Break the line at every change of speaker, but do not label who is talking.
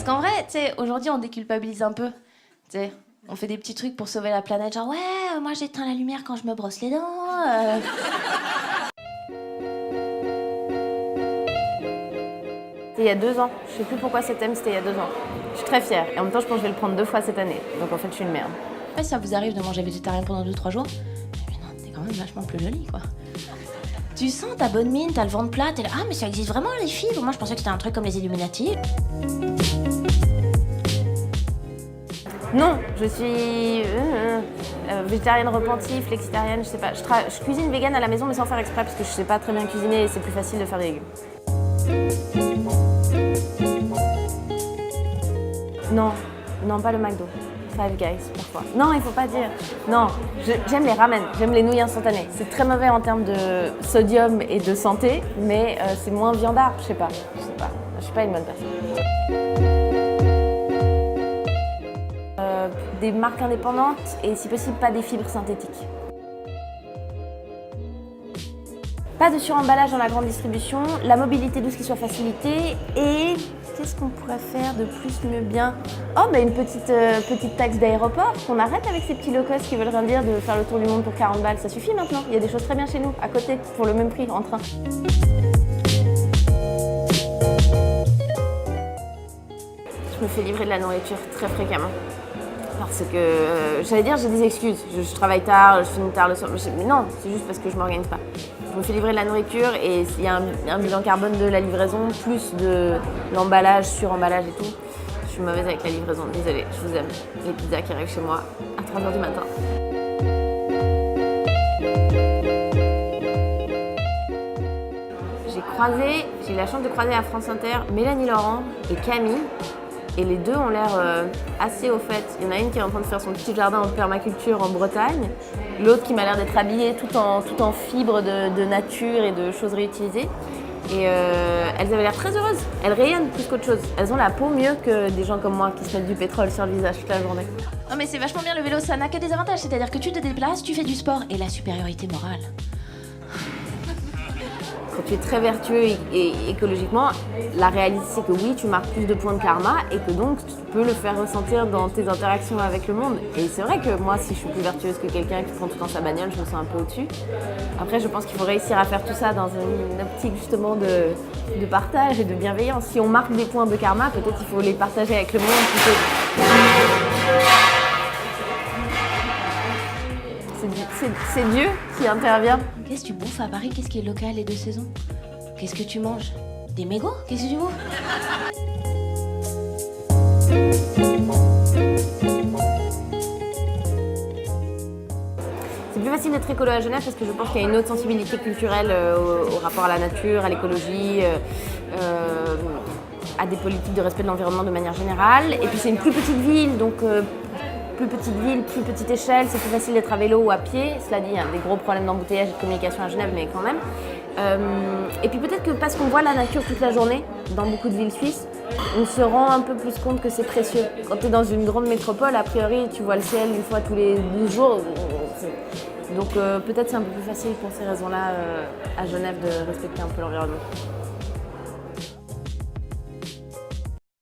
qu'en vrai, tu sais, aujourd'hui, on déculpabilise un peu. Tu sais, on fait des petits trucs pour sauver la planète, genre ouais, moi j'éteins la lumière quand je me brosse les dents.
C'était il y a 2 ans. Je sais plus pourquoi ce thème, c'était il y a 2 ans. Je suis très fière. Et en même temps, je pense que je vais le prendre 2 fois cette année. Donc en fait, je suis une merde.
Ouais, ça vous arrive de manger végétarien pendant 2-3 jours? Mais non, t'es quand même vachement plus jolie, quoi. Tu sens ta bonne mine, t'as le ventre plat, t'es là, ah mais ça existe vraiment les fibres? Moi je pensais que c'était un truc comme les Illuminati.
Non, je suis végétarienne repentie, flexitarienne, je sais pas. Je cuisine vegan à la maison, mais sans faire exprès, parce que je sais pas très bien cuisiner et c'est plus facile de faire des légumes. Non, non, pas le McDo. Five Guys, parfois. Non, il faut pas dire. Non, j'aime les ramen, j'aime les nouilles instantanées. C'est très mauvais en termes de sodium et de santé, mais c'est moins viandard, je sais pas. Je suis pas une bonne personne. Des marques indépendantes et si possible pas des fibres synthétiques. Pas de suremballage dans la grande distribution, la mobilité douce qui soit facilitée et qu'est-ce qu'on pourrait faire de plus, mieux, bien? Oh, bah une petite taxe d'aéroport, qu'on arrête avec ces petits low-cost qui veulent rien dire de faire le tour du monde pour 40 balles, ça suffit maintenant. Il y a des choses très bien chez nous, à côté, pour le même prix, en train. Je me fais livrer de la nourriture très fréquemment. Parce que, j'allais dire, j'ai des excuses. Je travaille tard, je finis tard le soir. Mais non, c'est juste parce que je m'organise pas. Je me fais livrer de la nourriture et il y a un bilan carbone de la livraison, plus de l'emballage, suremballage et tout. Je suis mauvaise avec la livraison, désolée, je vous aime. Les pizzas qui arrivent chez moi à 3h du matin. J'ai eu la chance de croiser à France Inter Mélanie Laurent et Camille. Et les deux ont l'air assez au fait. Il y en a une qui est en train de faire son petit jardin en permaculture en Bretagne. L'autre qui m'a l'air d'être habillée tout en fibres de nature et de choses réutilisées. Et elles avaient l'air très heureuses. Elles rayonnent plus qu'autre chose. Elles ont la peau mieux que des gens comme moi qui se mettent du pétrole sur le visage toute la journée.
Non mais c'est vachement bien le vélo, ça n'a que des avantages. C'est-à-dire que tu te déplaces, tu fais du sport et la supériorité morale.
Quand tu es très vertueux et écologiquement, la réalité c'est que oui, tu marques plus de points de karma et que donc tu peux le faire ressentir dans tes interactions avec le monde. Et c'est vrai que moi, si je suis plus vertueuse que quelqu'un qui prend tout dans sa bagnole, je me sens un peu au-dessus. Après, je pense qu'il faut réussir à faire tout ça dans une optique justement de partage et de bienveillance. Si on marque des points de karma, peut-être il faut les partager avec le monde plutôt. C'est Dieu qui intervient.
Qu'est-ce que tu bouffes à Paris? Qu'est-ce qui est local et de saison? Qu'est-ce que tu manges? Des mégots? Qu'est-ce que tu bouffes?
C'est plus facile d'être écolo à Genève parce que je pense qu'il y a une autre sensibilité culturelle au rapport à la nature, à l'écologie, à des politiques de respect de l'environnement de manière générale. Et puis c'est une plus petite ville, donc plus petite ville, plus petite échelle, c'est plus facile d'être à vélo ou à pied. Cela dit, il y a des gros problèmes d'embouteillage et de communication à Genève, mais quand même. Et puis peut-être que parce qu'on voit la nature toute la journée, dans beaucoup de villes suisses, on se rend un peu plus compte que c'est précieux. Quand tu es dans une grande métropole, a priori, tu vois le ciel une fois tous les 12 jours. Donc peut-être c'est un peu plus facile pour ces raisons-là à Genève de respecter un peu l'environnement.